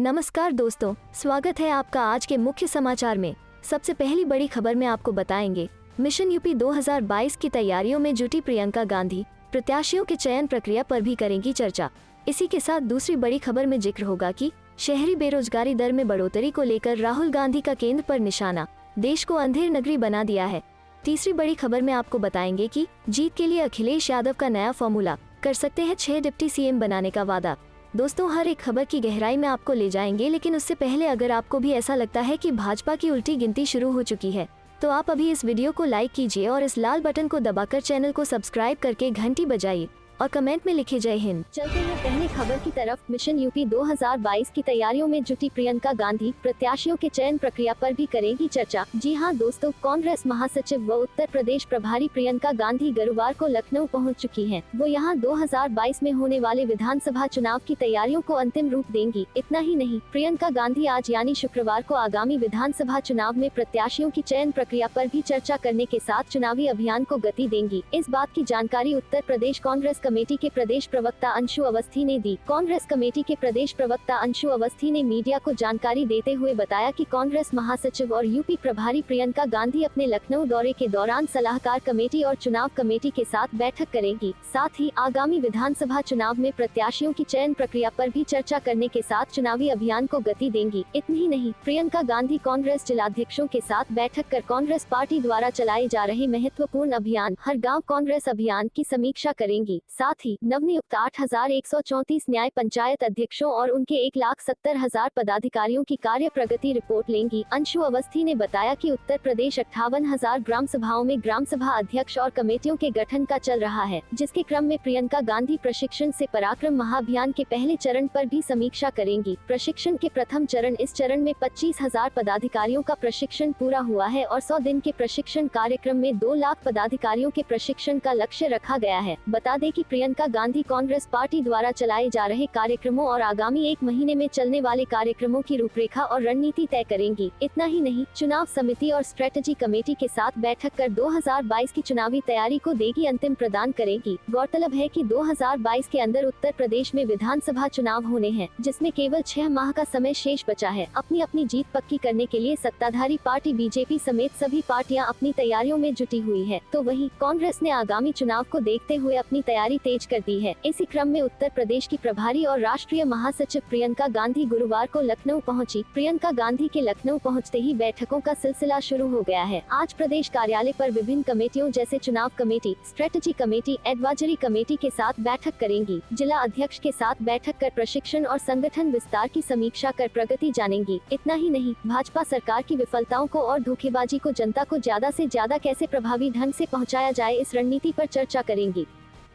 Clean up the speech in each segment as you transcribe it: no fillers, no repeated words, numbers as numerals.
नमस्कार दोस्तों, स्वागत है आपका आज के मुख्य समाचार में। सबसे पहली बड़ी खबर में आपको बताएंगे, मिशन यूपी 2022 की तैयारियों में जुटी प्रियंका गांधी, प्रत्याशियों के चयन प्रक्रिया पर भी करेंगी चर्चा। इसी के साथ दूसरी बड़ी खबर में जिक्र होगा कि शहरी बेरोजगारी दर में बढ़ोतरी को लेकर राहुल गांधी का केंद्र पर निशाना, देश को अंधेर नगरी बना दिया है। तीसरी बड़ी खबर में आपको बताएंगे कि जीत के लिए अखिलेश यादव का नया फॉर्मूला, कर सकते हैं 6 डिप्टी सीएम बनाने का वादा। दोस्तों, हर एक खबर की गहराई में आपको ले जाएंगे, लेकिन उससे पहले अगर आपको भी ऐसा लगता है कि भाजपा की उल्टी गिनती शुरू हो चुकी है, तो आप अभी इस वीडियो को लाइक कीजिए और इस लाल बटन को दबाकर चैनल को सब्सक्राइब करके घंटी बजाइए और कमेंट में लिखे जय हिंद। चलते हैं पहली खबर की तरफ। मिशन यूपी 2022 की तैयारियों में जुटी प्रियंका गांधी, प्रत्याशियों के चयन प्रक्रिया पर भी करेंगी चर्चा। जी हां दोस्तों, कांग्रेस महासचिव व उत्तर प्रदेश प्रभारी प्रियंका गांधी गुरुवार को लखनऊ पहुंच चुकी हैं। वो यहां 2022 में होने वाले विधानसभा चुनाव की तैयारियों को अंतिम रूप देंगी। इतना ही नहीं, प्रियंका गांधी आज यानी शुक्रवार को आगामी विधानसभा चुनाव में प्रत्याशियों की चयन प्रक्रिया पर भी चर्चा करने के साथ चुनावी अभियान को गति देंगी। इस बात की जानकारी उत्तर प्रदेश कांग्रेस कमेटी के प्रदेश प्रवक्ता अंशु अवस्थी ने दी। कांग्रेस कमेटी के प्रदेश प्रवक्ता अंशु अवस्थी ने मीडिया को जानकारी देते हुए बताया कि कांग्रेस महासचिव और यूपी प्रभारी प्रियंका गांधी अपने लखनऊ दौरे के दौरान सलाहकार कमेटी और चुनाव कमेटी के साथ बैठक करेंगी। साथ ही आगामी विधानसभा चुनाव में प्रत्याशियों की चयन प्रक्रिया पर भी चर्चा करने के साथ चुनावी अभियान को गति देंगी। इतना ही नहीं, प्रियंका गांधी कांग्रेस जिलाध्यक्षों के साथ बैठक कर कांग्रेस पार्टी द्वारा चलाए जा रहे महत्वपूर्ण अभियान हर गाँव कांग्रेस अभियान की समीक्षा करेंगी। साथ ही नवनियुक्त 8,134 न्याय पंचायत अध्यक्षों और उनके 1,70,000 पदाधिकारियों की कार्य प्रगति रिपोर्ट लेंगी। अंशु अवस्थी ने बताया कि उत्तर प्रदेश 58,000 ग्राम सभाओं में ग्राम सभा अध्यक्ष और कमेटियों के गठन का चल रहा है, जिसके क्रम में प्रियंका गांधी प्रशिक्षण से पराक्रम महाअभियान के पहले चरण पर भी समीक्षा करेंगी। प्रशिक्षण के प्रथम चरण, इस चरण में 25,000 पदाधिकारियों का प्रशिक्षण पूरा हुआ है और 100 दिन के प्रशिक्षण कार्यक्रम में 2 लाख पदाधिकारियों के प्रशिक्षण का लक्ष्य रखा गया है। बता दें कि प्रियंका गांधी कांग्रेस पार्टी द्वारा चलाए जा रहे कार्यक्रमों और आगामी 1 महीने में चलने वाले कार्यक्रमों की रूपरेखा और रणनीति तय करेंगी। इतना ही नहीं, चुनाव समिति और स्ट्रेटेजी कमेटी के साथ बैठक कर 2022 की चुनावी तैयारी को देगी अंतिम प्रदान करेगी। गौरतलब है कि 2022 के अंदर उत्तर प्रदेश में विधानसभा चुनाव होने हैं, जिसमें केवल 6 माह का समय शेष बचा है। अपनी अपनी जीत पक्की करने के लिए सत्ताधारी पार्टी बीजेपी समेत सभी पार्टियां अपनी तैयारियों में जुटी हुई है, तो वहीं कांग्रेस ने आगामी चुनाव को देखते हुए अपनी तैयारी तेज कर दी है। इसी क्रम में उत्तर प्रदेश की प्रभारी और राष्ट्रीय महासचिव प्रियंका गांधी गुरुवार को लखनऊ पहुंची। प्रियंका गांधी के लखनऊ पहुंचते ही बैठकों का सिलसिला शुरू हो गया है। आज प्रदेश कार्यालय पर विभिन्न कमेटियों जैसे चुनाव committee, strategy committee, advisory committee के साथ बैठक करेंगी। जिला अध्यक्ष के साथ बैठक कर प्रशिक्षण और संगठन विस्तार की समीक्षा कर प्रगति जानेंगी। इतना ही नहीं, भाजपा सरकार की विफलताओं को और धोखेबाजी को जनता को ज्यादा से ज्यादा कैसे प्रभावी ढंग से पहुँचाया जाए, इस रणनीति पर चर्चा करेंगी।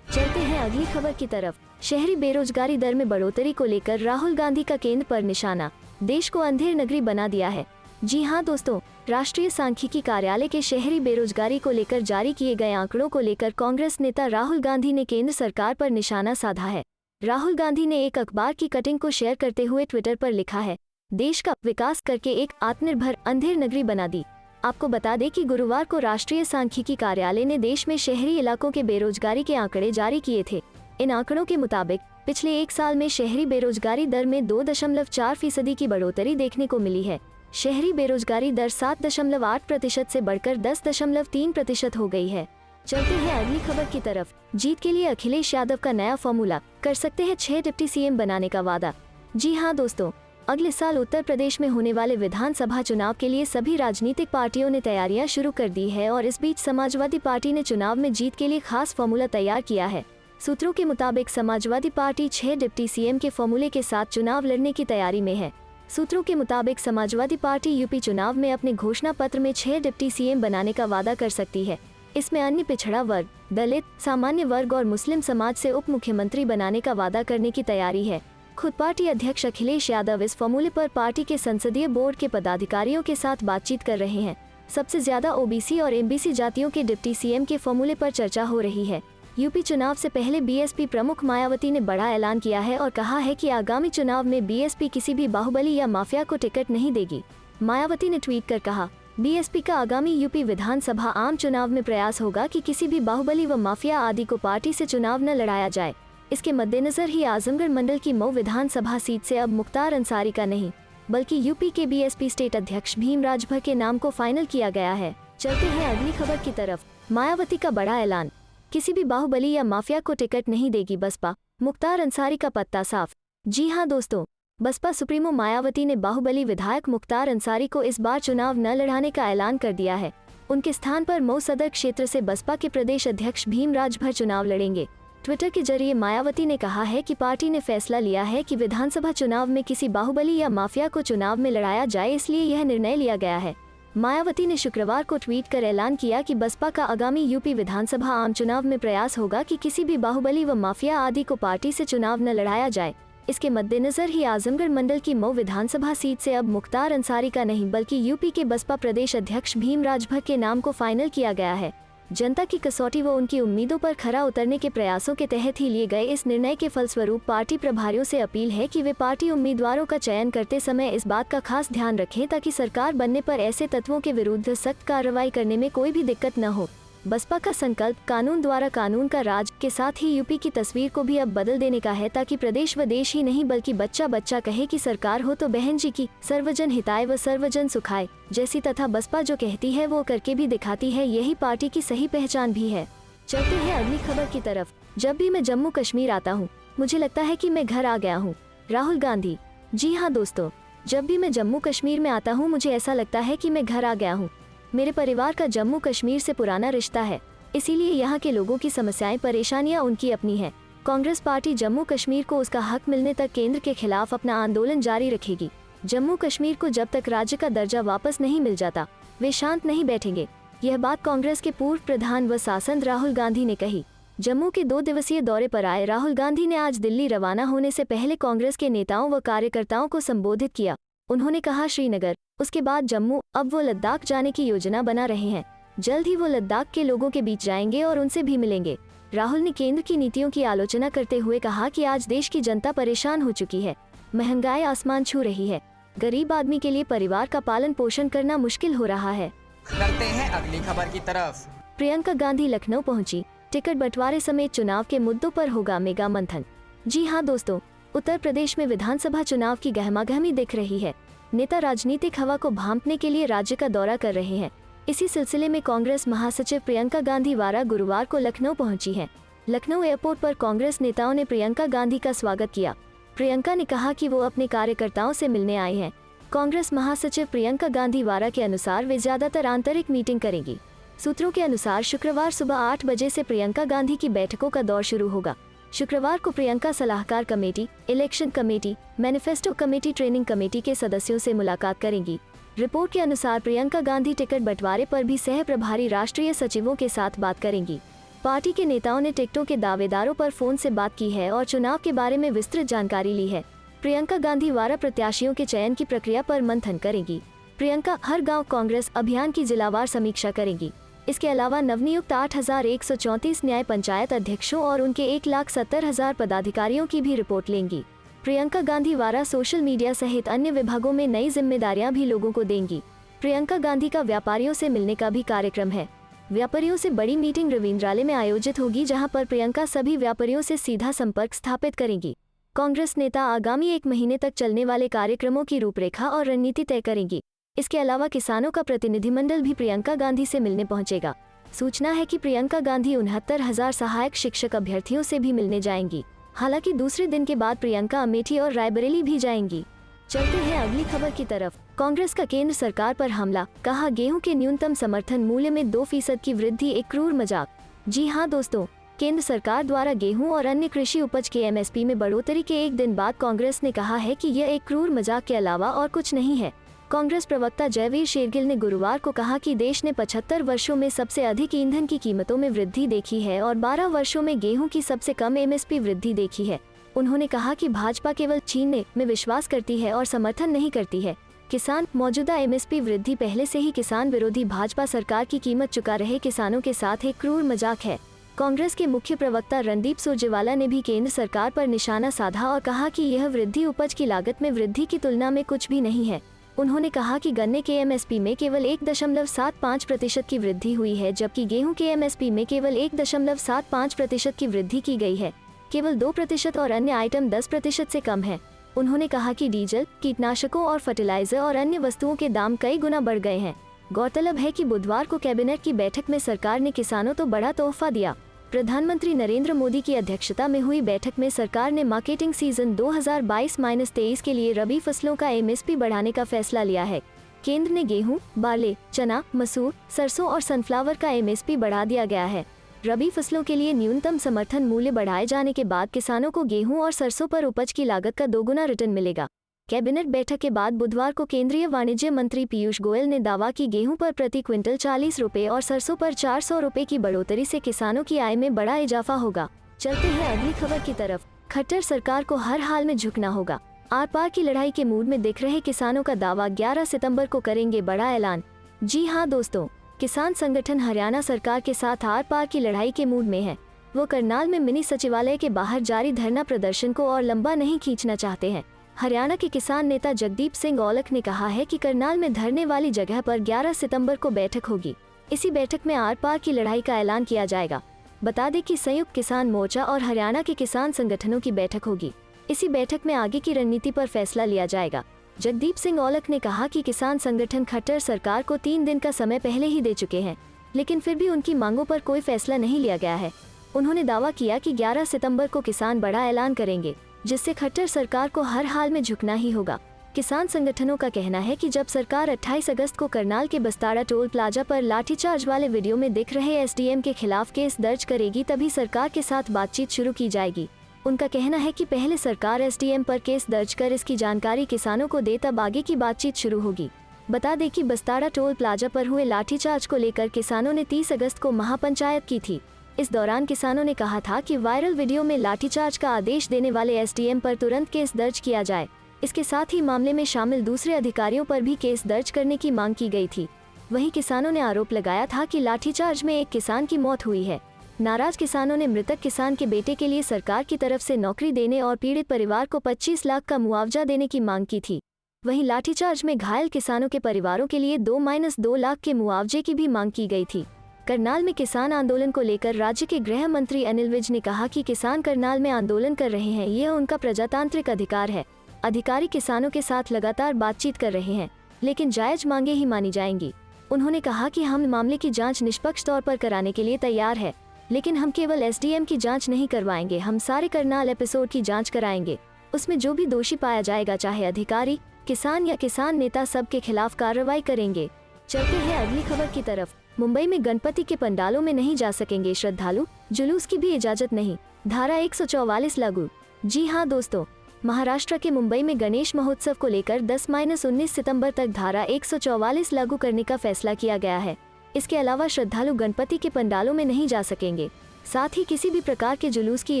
चलते हैं अगली खबर की तरफ। शहरी बेरोजगारी दर में बढ़ोतरी को लेकर राहुल गांधी का केंद्र पर निशाना, देश को अंधेर नगरी बना दिया है। जी हां दोस्तों, राष्ट्रीय सांख्यिकी कार्यालय के शहरी बेरोजगारी को लेकर जारी किए गए आंकड़ों को लेकर कांग्रेस नेता राहुल गांधी ने केंद्र सरकार पर निशाना साधा है। राहुल गांधी ने एक अखबार की कटिंग को शेयर करते हुए ट्विटर पर लिखा है, देश का विकास करके एक आत्मनिर्भर अंधेर नगरी बना दी। आपको बता दें कि गुरुवार को राष्ट्रीय सांख्यिकी कार्यालय ने देश में शहरी इलाकों के बेरोजगारी के आंकड़े जारी किए थे। इन आंकड़ों के मुताबिक पिछले 1 साल में शहरी बेरोजगारी दर में 2.4% की बढ़ोतरी देखने को मिली है। शहरी बेरोजगारी दर 7.8% से बढ़कर 10.3% हो गई है। चलते हैं अगली खबर की तरफ। जीत के लिए अखिलेश यादव का नया फॉर्मूला, कर सकते हैं 6 डिप्टी सीएम बनाने का वादा। जी हाँ दोस्तों, अगले साल उत्तर प्रदेश में होने वाले विधानसभा चुनाव के लिए सभी राजनीतिक पार्टियों ने तैयारियां शुरू कर दी है और इस बीच समाजवादी पार्टी ने चुनाव में जीत के लिए खास फॉर्मूला तैयार किया है। सूत्रों के मुताबिक समाजवादी पार्टी 6 डिप्टी सीएम के फॉर्मूले के साथ चुनाव लड़ने की तैयारी में है। सूत्रों के मुताबिक समाजवादी पार्टी यूपी चुनाव में अपने घोषणा पत्र में 6 डिप्टी सीएम बनाने का वादा कर सकती है। इसमें अन्य पिछड़ा वर्ग, दलित, सामान्य वर्ग और मुस्लिम समाज से उप मुख्यमंत्री बनाने का वादा करने की तैयारी है। खुद पार्टी अध्यक्ष अखिलेश यादव इस फॉर्मूले पर पार्टी के संसदीय बोर्ड के पदाधिकारियों के साथ बातचीत कर रहे हैं। सबसे ज्यादा ओबीसी और एमबीसी जातियों के डिप्टी सीएम के फॉर्मूले पर चर्चा हो रही है। यूपी चुनाव से पहले बीएसपी प्रमुख मायावती ने बड़ा ऐलान किया है और कहा है कि आगामी चुनाव में बीएसपी किसी भी बाहुबली या माफिया को टिकट नहीं देगी। मायावती ने ट्वीट कर कहा, बीएसपी का आगामी यूपी विधानसभा आम चुनाव में प्रयास होगा कि किसी भी बाहुबली व माफिया आदि को पार्टी से चुनाव न लड़ाया जाए। इसके मद्देनजर ही आजमगढ़ मंडल की मऊ विधानसभा सीट से अब मुख्तार अंसारी का नहीं बल्कि यूपी के बीएसपी स्टेट अध्यक्ष भीम राजभर के नाम को फाइनल किया गया है। चलते हैं अगली खबर की तरफ। मायावती का बड़ा ऐलान, किसी भी बाहुबली या माफिया को टिकट नहीं देगी बसपा, मुख्तार अंसारी का पत्ता साफ। जी हां दोस्तों, बसपा सुप्रीमो मायावती ने बाहुबली विधायक मुख्तार अंसारी को इस बार चुनाव न लड़ाने का ऐलान कर दिया है। उनके स्थान पर मऊ सदर क्षेत्र से बसपा के प्रदेश अध्यक्ष भीम राजभर चुनाव लड़ेंगे। ट्विटर के जरिए मायावती ने कहा है कि पार्टी ने फैसला लिया है कि विधानसभा चुनाव में किसी बाहुबली या माफिया को चुनाव में लड़ाया जाए, इसलिए यह निर्णय लिया गया है। मायावती ने शुक्रवार को ट्वीट कर ऐलान किया कि बसपा का आगामी यूपी विधानसभा आम चुनाव में प्रयास होगा कि किसी भी बाहुबली व माफिया आदि को पार्टी से चुनाव न लड़ाया जाए। इसके मद्देनजर ही आजमगढ़ मंडल की मऊ विधानसभा सीट से अब मुख्तार अंसारी का नहीं बल्कि यूपी के बसपा प्रदेश अध्यक्ष भीम राजभर के नाम को फाइनल किया गया है। जनता की कसौटी व उनकी उम्मीदों पर खरा उतरने के प्रयासों के तहत ही लिए गए इस निर्णय के फलस्वरूप पार्टी प्रभारियों से अपील है कि वे पार्टी उम्मीदवारों का चयन करते समय इस बात का खास ध्यान रखें ताकि सरकार बनने पर ऐसे तत्वों के विरुद्ध सख्त कार्रवाई करने में कोई भी दिक्कत न हो। बसपा का संकल्प कानून द्वारा कानून का राज के साथ ही यूपी की तस्वीर को भी अब बदल देने का है ताकि प्रदेश व देश ही नहीं बल्कि बच्चा बच्चा कहे कि सरकार हो तो बहन जी की, सर्वजन हिताय व सर्वजन सुखाय जैसी, तथा बसपा जो कहती है वो करके भी दिखाती है, यही पार्टी की सही पहचान भी है। चलते हैं अगली खबर की तरफ। जब भी मैं जम्मू कश्मीर आता हूँ मुझे लगता है कि मैं घर आ गया हूँ, राहुल गांधी। जी हाँ दोस्तों, जब भी मैं जम्मू कश्मीर में आता हूँ मुझे ऐसा लगता है कि मैं घर आ गया हूँ। मेरे परिवार का जम्मू कश्मीर से पुराना रिश्ता है, इसीलिए यहाँ के लोगों की समस्याएं परेशानियां उनकी अपनी हैं। कांग्रेस पार्टी जम्मू कश्मीर को उसका हक मिलने तक केंद्र के खिलाफ अपना आंदोलन जारी रखेगी। जम्मू कश्मीर को जब तक राज्य का दर्जा वापस नहीं मिल जाता वे शांत नहीं बैठेंगे। यह बात कांग्रेस के पूर्व प्रधान व सांसद राहुल गांधी ने कही। जम्मू के 2 दिवसीय दौरे पर आए राहुल गांधी ने आज दिल्ली रवाना होने से पहले कांग्रेस के नेताओं व कार्यकर्ताओं को संबोधित किया। उन्होंने कहा श्रीनगर, उसके बाद जम्मू, अब वो लद्दाख जाने की योजना बना रहे हैं। जल्द ही वो लद्दाख के लोगों के बीच जाएंगे और उनसे भी मिलेंगे। राहुल ने केंद्र की नीतियों की आलोचना करते हुए कहा कि आज देश की जनता परेशान हो चुकी है, महंगाई आसमान छू रही है, गरीब आदमी के लिए परिवार का पालन पोषण करना मुश्किल हो रहा है। करते हैं अगली खबर की तरफ। प्रियंका गांधी लखनऊ पहुंची, टिकट बंटवारे समेत चुनाव के मुद्दों पर होगा मेगा मंथन। जी हाँ दोस्तों, उत्तर प्रदेश में विधानसभा चुनाव की गहमागहमी दिख रही है। नेता राजनीतिक हवा को भांपने के लिए राज्य का दौरा कर रहे हैं। इसी सिलसिले में कांग्रेस महासचिव प्रियंका गांधी वारा गुरुवार को लखनऊ पहुंची हैं। लखनऊ एयरपोर्ट पर कांग्रेस नेताओं ने प्रियंका गांधी का स्वागत किया। प्रियंका ने कहा कि वो अपने कार्यकर्ताओं से मिलने आई हैं। कांग्रेस महासचिव प्रियंका गांधी वारा के अनुसार वे ज्यादातर आंतरिक मीटिंग करेंगी। सूत्रों के अनुसार शुक्रवार सुबह 8 बजे से प्रियंका गांधी की बैठकों का दौर शुरू होगा। शुक्रवार को प्रियंका सलाहकार committee, election committee, manifesto committee, training committee के सदस्यों से मुलाकात करेंगी। रिपोर्ट के अनुसार प्रियंका गांधी टिकट बंटवारे पर भी सह प्रभारी राष्ट्रीय सचिवों के साथ बात करेंगी। पार्टी के नेताओं ने टिकटों के दावेदारों पर फोन से बात की है और चुनाव के बारे में विस्तृत जानकारी ली है। प्रियंका गांधी वारा प्रत्याशियों के चयन की प्रक्रिया पर मंथन करेंगी। प्रियंका हर गांव कांग्रेस अभियान की जिलावार समीक्षा करेंगी। इसके अलावा नवनियुक्त 8,134 न्याय पंचायत अध्यक्षों और उनके 1,70,000 पदाधिकारियों की भी रिपोर्ट लेंगी। प्रियंका गांधी वारा सोशल मीडिया सहित अन्य विभागों में नई जिम्मेदारियां भी लोगों को देंगी। प्रियंका गांधी का व्यापारियों से मिलने का भी कार्यक्रम है। व्यापारियों से बड़ी मीटिंग रविंद्रालय में आयोजित होगी, जहां पर प्रियंका सभी व्यापारियों से सीधा संपर्क स्थापित करेंगी। कांग्रेस नेता आगामी 1 महीने तक चलने वाले कार्यक्रमों की रूपरेखा और रणनीति तय करेंगी। इसके अलावा किसानों का प्रतिनिधिमंडल भी प्रियंका गांधी से मिलने पहुंचेगा। सूचना है कि प्रियंका गांधी 69,000 सहायक शिक्षक अभ्यर्थियों से भी मिलने जाएंगी। हालांकि दूसरे दिन के बाद प्रियंका अमेठी और रायबरेली भी जाएंगी। चलते हैं अगली खबर की तरफ। कांग्रेस का केंद्र सरकार पर हमला, कहा गेहूं के न्यूनतम समर्थन मूल्य में 2% की वृद्धि एक क्रूर मजाक। जी हां दोस्तों, केंद्र सरकार द्वारा गेहूं और अन्य कृषि उपज के एमएसपी में बढ़ोतरी के एक दिन बाद कांग्रेस ने कहा है कि यह एक क्रूर मजाक के अलावा और कुछ नहीं है। कांग्रेस प्रवक्ता जयवीर शेरगिल ने गुरुवार को कहा कि देश ने 75 वर्षों में सबसे अधिक ईंधन की कीमतों में वृद्धि देखी है और 12 वर्षों में गेहूं की सबसे कम एमएसपी वृद्धि देखी है। उन्होंने कहा कि भाजपा केवल छीनने में विश्वास करती है और समर्थन नहीं करती है। किसान मौजूदा एमएसपी वृद्धि पहले से ही किसान विरोधी भाजपा सरकार की कीमत चुका रहे किसानों के साथ एक क्रूर मजाक है। कांग्रेस के मुख्य प्रवक्ता रणदीप सुरजेवाला ने भी केंद्र सरकार पर निशाना साधा और कहा कि यह वृद्धि उपज की लागत में वृद्धि की तुलना में कुछ भी नहीं है। उन्होंने कहा कि गन्ने के एमएसपी में केवल 1.75% की वृद्धि हुई है, जबकि गेहूं के एमएसपी में केवल 1.75% की वृद्धि की गई है। केवल 2% और अन्य आइटम 10% से कम है। उन्होंने कहा कि डीजल, कीटनाशकों और फर्टिलाइजर और अन्य वस्तुओं के दाम कई गुना बढ़ गए हैं। गौरतलब है कि बुधवार को कैबिनेट की बैठक में सरकार ने किसानों को बड़ा तोहफा दिया। प्रधानमंत्री नरेंद्र मोदी की अध्यक्षता में हुई बैठक में सरकार ने मार्केटिंग सीजन 2022-23 के लिए रबी फसलों का MSP बढ़ाने का फैसला लिया है। केंद्र ने गेहूं, बार्ले, चना, मसूर, सरसों और सनफ्लावर का MSP बढ़ा दिया गया है। रबी फसलों के लिए न्यूनतम समर्थन मूल्य बढ़ाए जाने के बाद किसानों को गेहूं और सरसों पर उपज की लागत का 2 गुना रिटर्न मिलेगा। कैबिनेट बैठक के बाद बुधवार को केंद्रीय वाणिज्य मंत्री पीयूष गोयल ने दावा कि गेहूं पर प्रति क्विंटल 40 रुपये और सरसों पर 400 रुपये की बढ़ोतरी से किसानों की आय में बड़ा इजाफा होगा। चलते हैं अगली खबर की तरफ। खट्टर सरकार को हर हाल में झुकना होगा। आर पार की लड़ाई के मूड में दिख रहे किसानों का दावा 11 सितंबर को करेंगे बड़ा ऐलान। जी हाँ दोस्तों, किसान संगठन हरियाणा सरकार के साथ आर पार की लड़ाई के मूड में है। वो करनाल में मिनी सचिवालय के बाहर जारी धरना प्रदर्शन को और लंबा नहीं खींचना चाहते हैं। हरियाणा के किसान नेता जगदीप सिंह औलख ने कहा है कि करनाल में धरने वाली जगह पर 11 सितंबर को बैठक होगी। इसी बैठक में आर पार की लड़ाई का ऐलान किया जाएगा। बता दें कि संयुक्त किसान मोर्चा और हरियाणा के किसान संगठनों की बैठक होगी। इसी बैठक में आगे की रणनीति पर फैसला लिया जाएगा। जगदीप सिंह औलख ने कहा कि किसान संगठन खट्टर सरकार को 3 दिन का समय पहले ही दे चुके हैं, लेकिन फिर भी उनकी मांगों पर कोई फैसला नहीं लिया गया है। उन्होंने दावा किया कि 11 सितंबर को किसान बड़ा ऐलान करेंगे, जिससे खट्टर सरकार को हर हाल में झुकना ही होगा। किसान संगठनों का कहना है कि जब सरकार 28 अगस्त को करनाल के बस्ताड़ा टोल प्लाजा पर लाठीचार्ज वाले वीडियो में दिख रहे SDM के खिलाफ केस दर्ज करेगी, तभी सरकार के साथ बातचीत शुरू की जाएगी। उनका कहना है कि पहले सरकार SDM पर केस दर्ज कर इसकी जानकारी किसानों को दे, तब आगे की बातचीत शुरू होगी। बता दें कि बस्ताड़ा टोल प्लाजा पर हुए लाठीचार्ज को लेकर किसानों ने 30 अगस्त को महापंचायत की थी। इस दौरान किसानों ने कहा था कि वायरल वीडियो में लाठीचार्ज का आदेश देने वाले SDM पर तुरंत केस दर्ज किया जाए। इसके साथ ही मामले में शामिल दूसरे अधिकारियों पर भी केस दर्ज करने की मांग की गई थी। वहीं किसानों ने आरोप लगाया था कि लाठीचार्ज में एक किसान की मौत हुई है। नाराज किसानों ने मृतक किसान के बेटे के लिए सरकार की तरफ से नौकरी देने और पीड़ित परिवार को 25 लाख का मुआवजा देने की मांग की थी। वहीं लाठीचार्ज में घायल किसानों के परिवारों के लिए 2-2 लाख के मुआवजे की भी मांग की गई थी। करनाल में किसान आंदोलन को लेकर राज्य के गृह मंत्री अनिल विज ने कहा कि किसान करनाल में आंदोलन कर रहे हैं, यह उनका प्रजातांत्रिक अधिकार है। अधिकारी किसानों के साथ लगातार बातचीत कर रहे हैं, लेकिन जायज मांगे ही मानी जाएंगी। उन्होंने कहा कि हम मामले की जांच निष्पक्ष तौर पर कराने के लिए तैयार है, लेकिन हम केवल SDM की जांच नहीं करवाएंगे, हम सारे करनाल एपिसोड की जांच कराएंगे। उसमें जो भी दोषी पाया जाएगा, चाहे अधिकारी, किसान या किसान नेता, सबके खिलाफ कार्रवाई करेंगे। चलते हैं अगली खबर की तरफ। मुंबई में गणपति के पंडालों में नहीं जा सकेंगे श्रद्धालु, जुलूस की भी इजाजत नहीं, धारा 144 लागू। जी हां दोस्तों, महाराष्ट्र के मुंबई में गणेश महोत्सव को लेकर 10-19 सितंबर तक धारा 144 लागू करने का फैसला किया गया है। इसके अलावा श्रद्धालु गणपति के पंडालों में नहीं जा सकेंगे, साथ ही किसी भी प्रकार के जुलूस की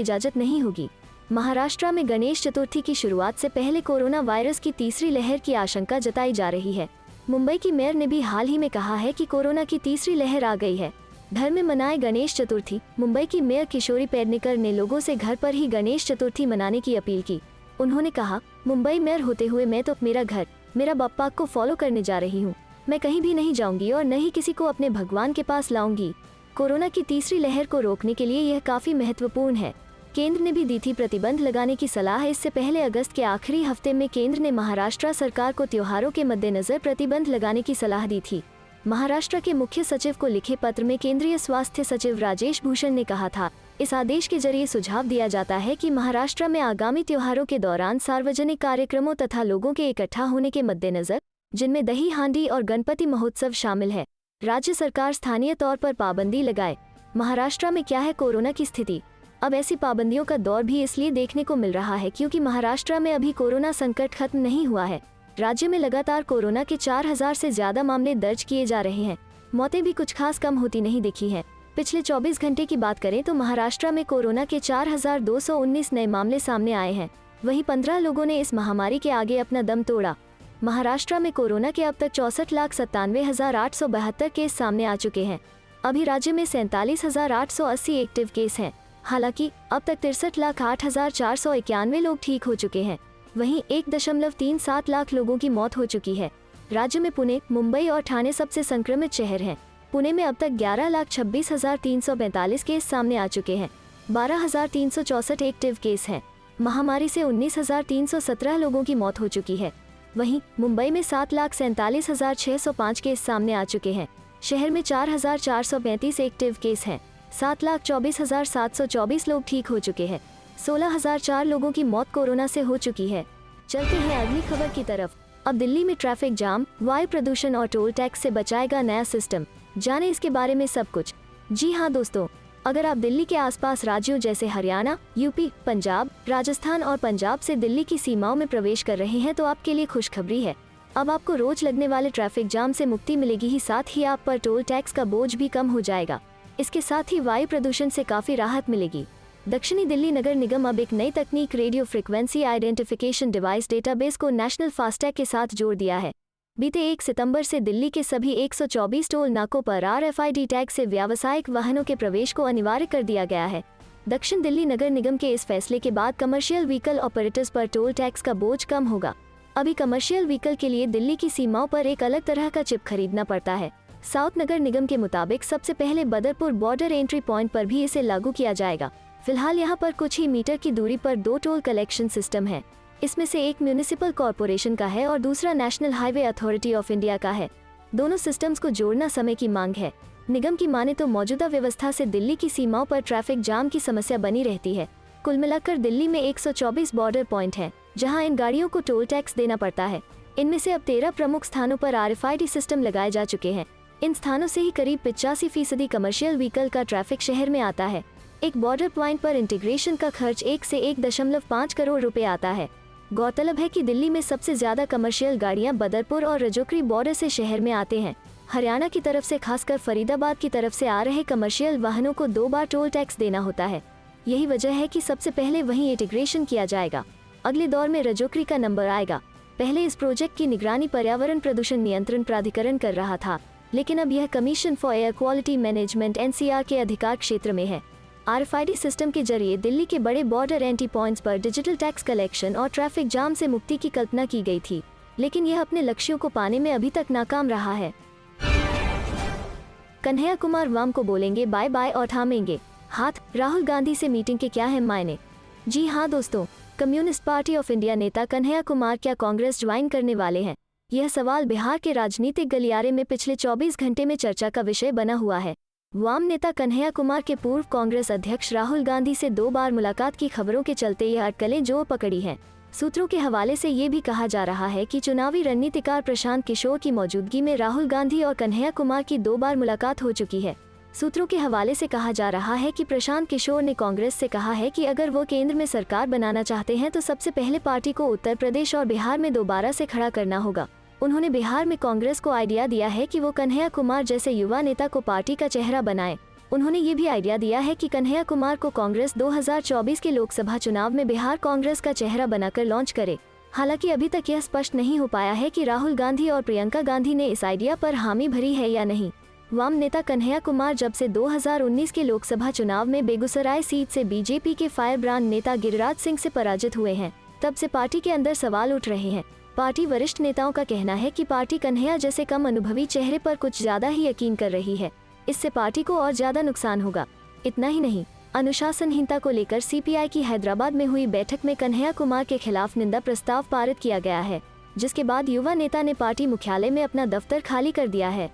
इजाजत नहीं होगी। महाराष्ट्र में गणेश चतुर्थी की शुरुआत से पहले कोरोना वायरस की तीसरी लहर की आशंका जताई जा रही है। मुंबई की मेयर ने भी हाल ही में कहा है कि कोरोना की तीसरी लहर आ गई है। घर में मनाए गणेश चतुर्थी। मुंबई की मेयर किशोरी पेडनेकर ने लोगों से घर पर ही गणेश चतुर्थी मनाने की अपील की। उन्होंने कहा, मुंबई मेयर होते हुए मैं तो मेरा घर, मेरा बप्पा को फॉलो करने जा रही हूँ। मैं कहीं भी नहीं जाऊंगी और न ही किसी को अपने भगवान के पास लाऊंगी। कोरोना की तीसरी लहर को रोकने के लिए यह काफी महत्वपूर्ण है। केंद्र ने भी दी थी प्रतिबंध लगाने की सलाह। इससे पहले अगस्त के आखिरी हफ्ते में केंद्र ने महाराष्ट्र सरकार को त्योहारों के मद्देनजर प्रतिबंध लगाने की सलाह दी थी। महाराष्ट्र के मुख्य सचिव को लिखे पत्र में केंद्रीय स्वास्थ्य सचिव राजेश भूषण ने कहा था, इस आदेश के जरिए सुझाव दिया जाता है कि महाराष्ट्र में आगामी त्योहारों के दौरान सार्वजनिक कार्यक्रमों तथा लोगों के इकट्ठा होने के मद्देनजर, जिनमें दही हांडी और गणपति महोत्सव शामिल है, राज्य सरकार स्थानीय तौर पर पाबंदी लगाए। महाराष्ट्र में क्या है कोरोना की स्थिति? अब ऐसी पाबंदियों का दौर भी इसलिए देखने को मिल रहा है क्योंकि महाराष्ट्र में अभी कोरोना संकट खत्म नहीं हुआ है। राज्य में लगातार कोरोना के 4000 से ज्यादा मामले दर्ज किए जा रहे हैं। मौतें भी कुछ खास कम होती नहीं दिखी हैं। पिछले 24 घंटे की बात करें तो महाराष्ट्र में कोरोना के 4219 नए मामले सामने आए हैं। वहीं 15 लोगों ने इस महामारी के आगे अपना दम तोड़ा। महाराष्ट्र में कोरोना के अब तक 64,97,872 केस सामने आ चुके हैं। अभी राज्य में 47,880 एक्टिव केस हैं। हालांकि अब तक 63,08,491 लोग ठीक हो चुके हैं। वहीं 1.37 लाख लोगों की मौत हो चुकी है। राज्य में पुणे, मुंबई और ठाणे सबसे संक्रमित शहर हैं। पुणे में अब तक 11,26,345 केस सामने आ चुके हैं। 12,364 एक्टिव केस हैं। महामारी से 19,317 लोगों की मौत हो चुकी है। वहीं मुंबई में 7,47,605 केस सामने आ चुके हैं। शहर में 4,435 एक्टिव केस हैं। 7,24,724 लोग ठीक हो चुके हैं। 16,004 लोगों की मौत कोरोना से हो चुकी है। चलते हैं अगली खबर की तरफ। अब दिल्ली में ट्रैफिक जाम, वायु प्रदूषण और टोल टैक्स से बचाएगा नया सिस्टम। जाने इसके बारे में सब कुछ। जी हाँ दोस्तों, अगर आप दिल्ली के आसपास राज्यों जैसे हरियाणा, यूपी, पंजाब, राजस्थान और पंजाब से दिल्ली की सीमाओं में प्रवेश कर रहे हैं तो आपके लिए खुशखबरी है। अब आपको रोज लगने वाले ट्रैफिक जाम से मुक्ति मिलेगी ही साथ ही आप पर टोल टैक्स का बोझ भी कम हो जाएगा। इसके साथ ही वायु प्रदूषण से काफी राहत मिलेगी। दक्षिणी दिल्ली नगर निगम अब एक नई तकनीक radio frequency identification device database को नेशनल फास्टैग के साथ जोड़ दिया है। बीते 1 सितंबर से दिल्ली के सभी 124 टोल नाकों पर RFID टैग से व्यावसायिक वाहनों के प्रवेश को अनिवार्य कर दिया गया है। दक्षिण दिल्ली नगर निगम के इस फैसले के बाद कमर्शियल व्हीकल ऑपरेटर्स पर टोल टैक्स का बोझ कम होगा। अभी कमर्शियल व्हीकल के लिए दिल्ली की सीमाओं पर एक अलग तरह का चिप खरीदना पड़ता है। साउथ नगर निगम के मुताबिक सबसे पहले बदरपुर बॉर्डर एंट्री पॉइंट पर भी इसे लागू किया जाएगा। फिलहाल यहाँ पर कुछ ही मीटर की दूरी पर 2 टोल कलेक्शन सिस्टम है। इसमें से एक म्यूनिसिपल कॉरपोरेशन का है और दूसरा national highway authority of India का है। दोनों सिस्टम्स को जोड़ना समय की मांग है। निगम की माने तो मौजूदा व्यवस्था से दिल्ली की सीमाओं पर ट्रैफिक जाम की समस्या बनी रहती है। कुल मिलाकर दिल्ली में 124 बॉर्डर पॉइंट हैं, जहां इन गाड़ियों को टोल टैक्स देना पड़ता है। इनमें से अब 13 प्रमुख स्थानों पर RFID सिस्टम लगाए जा चुके हैं। इन स्थानों से ही करीब 85% कमर्शियल व्हीकल का ट्रैफिक शहर में आता है। एक बॉर्डर पॉइंट पर इंटीग्रेशन का खर्च 1 से 1.5 करोड़ रुपए आता है। गौरतलब है कि दिल्ली में सबसे ज्यादा कमर्शियल गाड़ियां बदरपुर और रजौकरी बॉर्डर से शहर में आते हैं। हरियाणा की तरफ से खासकर फरीदाबाद की तरफ से आ रहे कमर्शियल वाहनों को 2 बार टोल टैक्स देना होता है। यही वजह है कि सबसे पहले वहीं इंटीग्रेशन किया जाएगा। अगले दौर में रजौकरी का नंबर आएगा। पहले इस प्रोजेक्ट की निगरानी पर्यावरण प्रदूषण नियंत्रण प्राधिकरण कर रहा था, लेकिन अब यह commission for air quality management NCR के अधिकार क्षेत्र में है। RFID सिस्टम के जरिए दिल्ली के बड़े बॉर्डर एंट्री पॉइंट्स पर डिजिटल टैक्स कलेक्शन और ट्रैफिक जाम से मुक्ति की कल्पना की गई थी, लेकिन यह अपने लक्ष्यों को पाने में अभी तक नाकाम रहा है। कन्हैया कुमार वाम को बोलेंगे बाय बाय और थामेंगे हाथ, राहुल गांधी से मीटिंग के क्या है मायने। जी हाँ दोस्तों, कम्युनिस्ट पार्टी ऑफ इंडिया नेता कन्हैया कुमार क्या कांग्रेस ज्वाइन करने वाले हैं? यह सवाल बिहार के राजनीतिक गलियारे में पिछले 24 घंटे में चर्चा का विषय बना हुआ है। वाम नेता कन्हैया कुमार के पूर्व कांग्रेस अध्यक्ष राहुल गांधी से 2 बार मुलाकात की खबरों के चलते यह अटकलें जोर पकड़ी हैं। सूत्रों के हवाले से ये भी कहा जा रहा है कि चुनावी रणनीतिकार प्रशांत किशोर की मौजूदगी में राहुल गांधी और कन्हैया कुमार की 2 बार मुलाकात हो चुकी है। सूत्रों के हवाले से कहा जा रहा है कि प्रशांत किशोर ने कांग्रेस से कहा है कि अगर वो केंद्र में सरकार बनाना चाहते हैं तो सबसे पहले पार्टी को उत्तर प्रदेश और बिहार में दोबारा से खड़ा करना होगा। उन्होंने बिहार में कांग्रेस को आइडिया दिया है कि वो कन्हैया कुमार जैसे युवा नेता को पार्टी का चेहरा बनाए। उन्होंने ये भी आइडिया दिया है कि कन्हैया कुमार को कांग्रेस 2024 के लोकसभा चुनाव में बिहार कांग्रेस का चेहरा बनाकर लॉन्च करे। हालांकि अभी तक यह स्पष्ट नहीं हो पाया है कि राहुल गांधी और प्रियंका गांधी ने इस आइडिया पर हामी भरी है या नहीं। वाम नेता कन्हैया कुमार जब से 2019 के लोकसभा चुनाव में बेगूसराय सीट से बीजेपी के फायर ब्रांड नेता गिरिराज सिंह से पराजित हुए हैं, तब से पार्टी के अंदर सवाल उठ रहे हैं। पार्टी वरिष्ठ नेताओं का कहना है कि पार्टी कन्हैया जैसे कम अनुभवी चेहरे पर कुछ ज्यादा ही यकीन कर रही है। इससे पार्टी को और ज्यादा नुकसान होगा। इतना ही नहीं, अनुशासनहीनता को लेकर CPI की हैदराबाद में हुई बैठक में कन्हैया कुमार के खिलाफ निंदा प्रस्ताव पारित किया गया है, जिसके बाद युवा नेता ने पार्टी मुख्यालय में अपना दफ्तर खाली कर दिया है।